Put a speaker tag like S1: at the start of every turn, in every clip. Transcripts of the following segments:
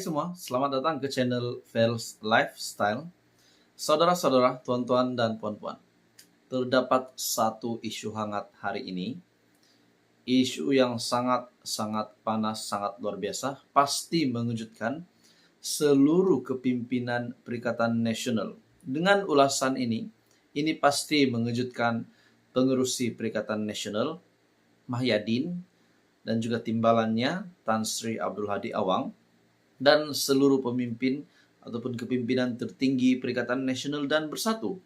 S1: semua, selamat datang ke channel Vels Lifestyle. Saudara-saudara, tuan-tuan dan puan-puan, terdapat satu isu hangat hari ini. Isu yang sangat panas, sangat luar biasa, pasti mengejutkan seluruh kepimpinan Perikatan Nasional. Dengan ulasan ini pasti mengejutkan pengerusi Perikatan Nasional, Mahyadin, dan juga timbalannya Tan Sri Abdul Hadi Awang, dan seluruh pemimpin ataupun kepimpinan tertinggi Perikatan Nasional dan Bersatu.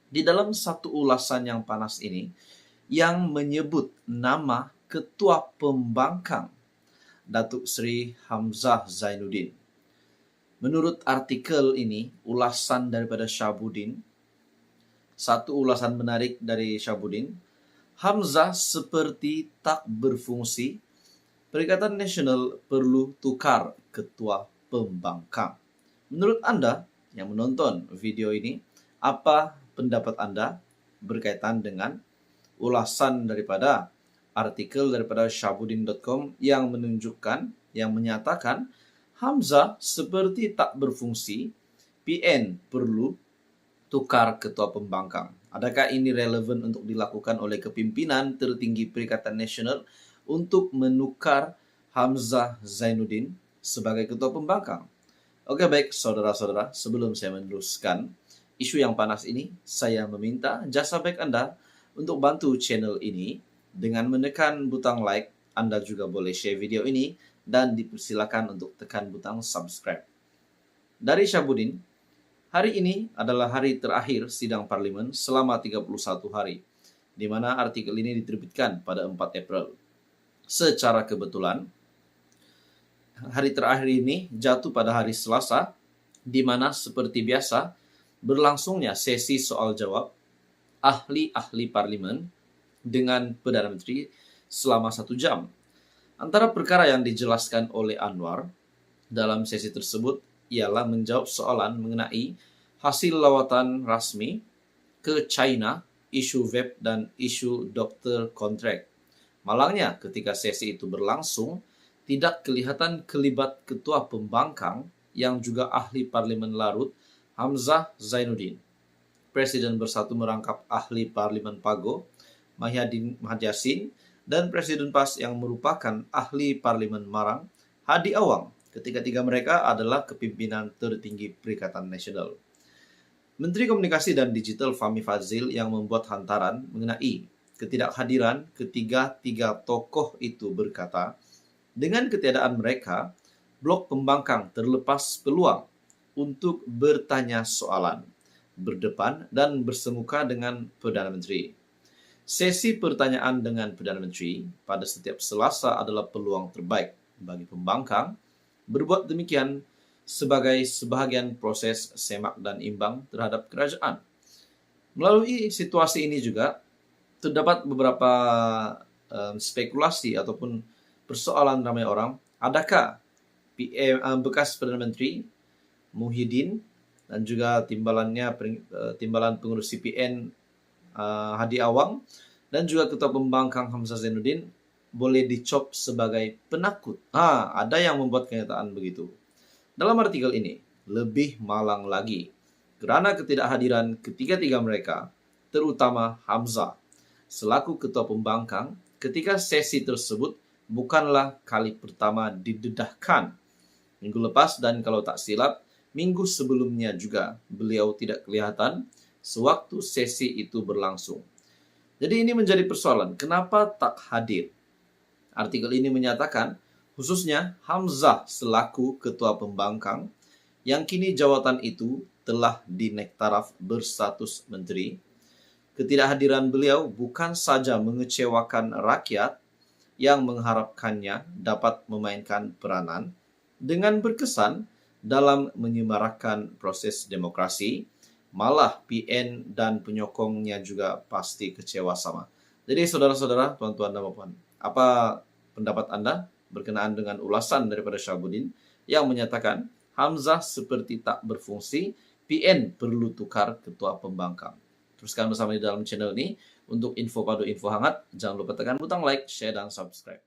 S1: Di dalam satu ulasan yang panas ini, yang menyebut nama Ketua Pembangkang, Datuk Seri Hamzah Zainuddin. Menurut artikel ini, ulasan daripada Syahabuddin, satu ulasan menarik dari Syahabuddin, Hamzah seperti tak berfungsi. Perikatan Nasional perlu tukar ketua pembangkang. Menurut Anda yang menonton video ini, apa pendapat Anda berkaitan dengan ulasan daripada artikel daripada syahabuddin.com yang menunjukkan, yang menyatakan Hamzah seperti tak berfungsi, PN perlu tukar ketua pembangkang. Adakah ini relevan untuk dilakukan oleh kepimpinan tertinggi Perikatan Nasional untuk menukar Hamzah Zainuddin sebagai ketua pembangkang? Oke, baik saudara-saudara, sebelum saya meneruskan isu yang panas ini, saya meminta jasa baik Anda untuk bantu channel ini dengan menekan butang like. Anda juga boleh share video ini dan dipersilakan untuk tekan butang subscribe. Dari Syahabuddin, hari ini adalah hari terakhir sidang parlimen selama 31 hari, di mana artikel ini diterbitkan pada 4 April. Secara kebetulan, hari terakhir ini jatuh pada hari Selasa, di mana seperti biasa berlangsungnya sesi soal jawab ahli-ahli parlimen dengan Perdana Menteri selama 1 jam. Antara perkara yang dijelaskan oleh Anwar dalam sesi tersebut ialah menjawab soalan mengenai hasil lawatan rasmi ke China, isu vape dan isu dokter kontrak. Malangnya ketika sesi itu berlangsung, tidak kelihatan kelibat ketua pembangkang yang juga ahli parlimen larut, Hamzah Zainuddin. Presiden Bersatu merangkap ahli parlimen Pago, Mahyadin Yassin, dan Presiden PAS yang merupakan ahli parlimen Marang, Hadi Awang. Ketiga-tiga mereka adalah kepimpinan tertinggi Perikatan Nasional. Menteri Komunikasi dan Digital Fahmi Fadzil yang membuat hantaran mengenai ketidakhadiran ketiga-tiga tokoh itu berkata, dengan ketiadaan mereka, blok pembangkang terlepas peluang untuk bertanya soalan, berdepan dan bersemuka dengan Perdana Menteri. Sesi pertanyaan dengan Perdana Menteri pada setiap Selasa adalah peluang terbaik bagi pembangkang berbuat demikian sebagai sebahagian proses semak dan imbang terhadap kerajaan. Melalui situasi ini juga terdapat beberapa spekulasi ataupun persoalan ramai orang. Adakah bekas Perdana Menteri Muhyiddin dan juga timbalan pengurus CPN Hadi Awang dan juga ketua pembangkang Hamzah Zainuddin boleh dicop sebagai penakut? Ada yang membuat kenyataan begitu. Dalam artikel ini, lebih malang lagi, kerana ketidakhadiran ketiga-tiga mereka, terutama Hamzah, selaku ketua pembangkang, ketika sesi tersebut bukanlah kali pertama didedahkan. Minggu lepas dan kalau tak silap, minggu sebelumnya juga beliau tidak kelihatan sewaktu sesi itu berlangsung. Jadi ini menjadi persoalan, kenapa tak hadir? Artikel ini menyatakan, khususnya Hamzah selaku ketua pembangkang, yang kini jawatan itu telah dinaik taraf berstatus menteri. Ketidakhadiran beliau bukan saja mengecewakan rakyat yang mengharapkannya dapat memainkan peranan dengan berkesan dalam menyemarakan proses demokrasi, malah PN dan penyokongnya juga pasti kecewa sama. Jadi saudara-saudara, tuan-tuan dan puan, apa pendapat Anda berkenaan dengan ulasan daripada Syahabuddin yang menyatakan Hamzah seperti tak berfungsi, PN perlu tukar ketua pembangkang? Teruskan bersama di dalam channel ini. Untuk info padu info hangat, jangan lupa tekan butang like, share, dan subscribe.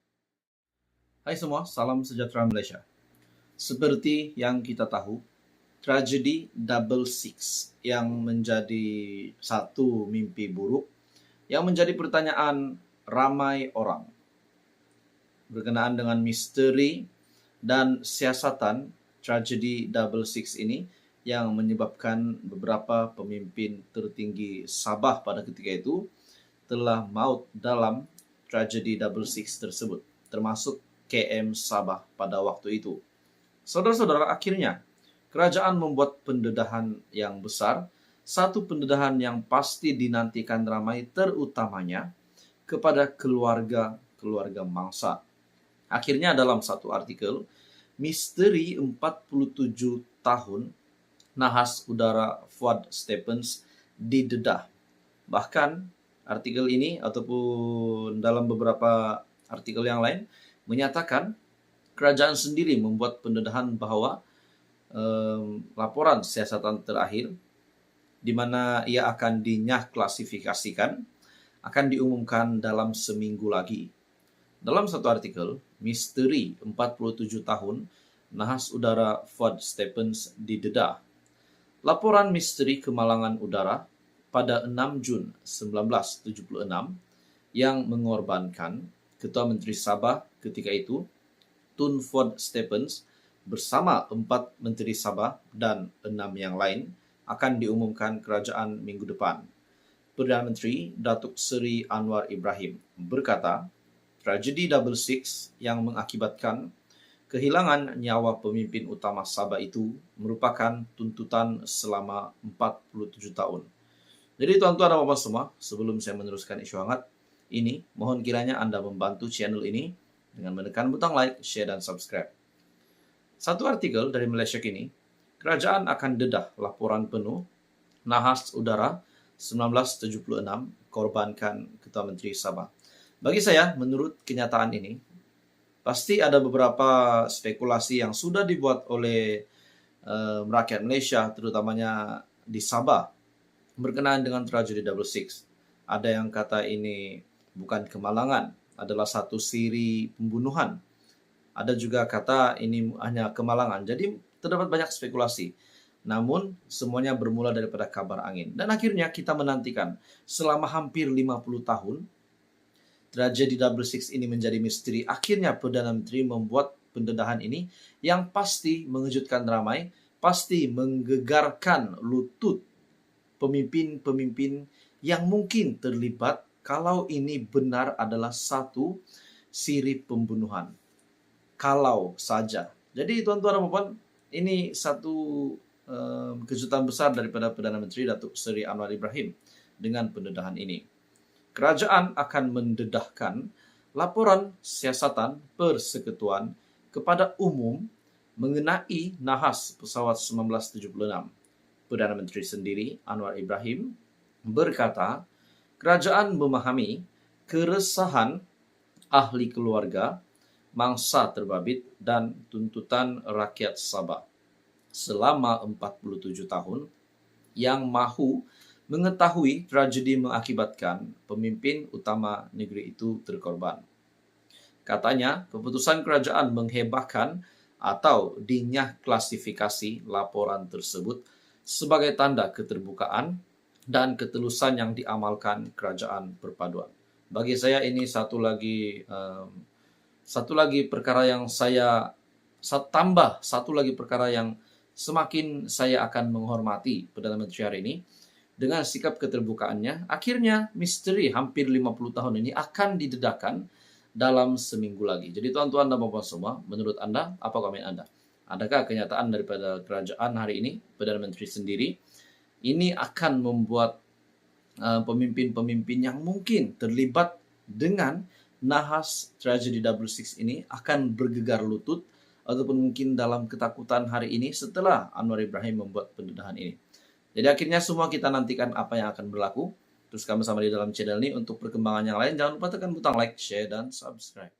S1: Hai semua, salam sejahtera Malaysia. Seperti yang kita tahu, tragedi Double Six yang menjadi satu mimpi buruk yang menjadi pertanyaan ramai orang berkenaan dengan misteri dan siasatan tragedi Double Six ini yang menyebabkan beberapa pemimpin tertinggi Sabah pada ketika itu telah maut dalam tragedi Double Six tersebut, termasuk KM Sabah pada waktu itu. Saudara-saudara, akhirnya kerajaan membuat pendedahan yang besar, satu pendedahan yang pasti dinantikan ramai, terutamanya kepada keluarga mangsa. Akhirnya dalam satu artikel, misteri 47 tahun nahas udara Fuad Stephens didedah. Bahkan artikel ini ataupun dalam beberapa artikel yang lain menyatakan kerajaan sendiri membuat pendedahan bahwa laporan siasatan terakhir di mana ia akan dinyah klasifikasikan akan diumumkan dalam seminggu lagi. Dalam satu artikel, misteri 47 tahun nahas udara Fuad Stephens didedah. Laporan misteri kemalangan udara pada 6 Jun 1976 yang mengorbankan Ketua Menteri Sabah ketika itu, Tun Fuad Stephens, bersama 4 Menteri Sabah dan 6 yang lain akan diumumkan kerajaan minggu depan. Perdana Menteri Datuk Seri Anwar Ibrahim berkata, tragedi Double Six yang mengakibatkan kehilangan nyawa pemimpin utama Sabah itu merupakan tuntutan selama 47 tahun. Jadi tuan-tuan dan puan-puan semua, sebelum saya meneruskan isu hangat ini, mohon kiranya Anda membantu channel ini dengan menekan butang like, share, dan subscribe. Satu artikel dari Malaysia Kini, kerajaan akan dedah laporan penuh nahas udara 1976 korbankan Ketua Menteri Sabah. Bagi saya, menurut kenyataan ini, pasti ada beberapa spekulasi yang sudah dibuat oleh rakyat Malaysia, terutamanya di Sabah, berkenaan dengan tragedi Double Six. Ada yang kata ini bukan kemalangan, adalah satu siri pembunuhan. Ada juga kata ini hanya kemalangan. Jadi terdapat banyak spekulasi. Namun semuanya bermula daripada kabar angin. Dan akhirnya kita menantikan selama hampir 50 tahun tragedi Double Six ini menjadi misteri. Akhirnya Perdana Menteri membuat pendedahan ini yang pasti mengejutkan ramai, pasti menggegarkan lutut pemimpin-pemimpin yang mungkin terlibat kalau ini benar adalah satu sirip pembunuhan. Kalau saja. Jadi tuan-tuan dan puan, ini satu kejutan besar daripada Perdana Menteri Datuk Seri Anwar Ibrahim dengan pendedahan ini. Kerajaan akan mendedahkan laporan siasatan persekutuan kepada umum mengenai nahas pesawat 1976. Perdana Menteri sendiri, Anwar Ibrahim, berkata, kerajaan memahami keresahan ahli keluarga, mangsa terbabit, dan tuntutan rakyat Sabah selama 47 tahun yang mahu mengetahui tragedi mengakibatkan pemimpin utama negeri itu terkorban. Katanya, keputusan kerajaan menghebahkan atau dinyah klasifikasi laporan tersebut sebagai tanda keterbukaan dan ketelusan yang diamalkan kerajaan perpaduan. Bagi saya ini satu lagi perkara yang saya tambah, satu lagi perkara yang semakin saya akan menghormati Perdana Menteri hari ini dengan sikap keterbukaannya. Akhirnya misteri hampir 50 tahun ini akan didedahkan dalam seminggu lagi. Jadi tuan-tuan dan puan-puan semua, menurut Anda, apa komen Anda? Adakah kenyataan daripada kerajaan hari ini, Perdana Menteri sendiri, ini akan membuat pemimpin-pemimpin yang mungkin terlibat dengan nahas tragedi Double Six ini akan bergegar lutut ataupun mungkin dalam ketakutan hari ini setelah Anwar Ibrahim membuat pendedahan ini. Jadi akhirnya semua kita nantikan apa yang akan berlaku. Terus kami sama di dalam channel ini untuk perkembangan yang lain. Jangan lupa tekan butang like, share, dan subscribe.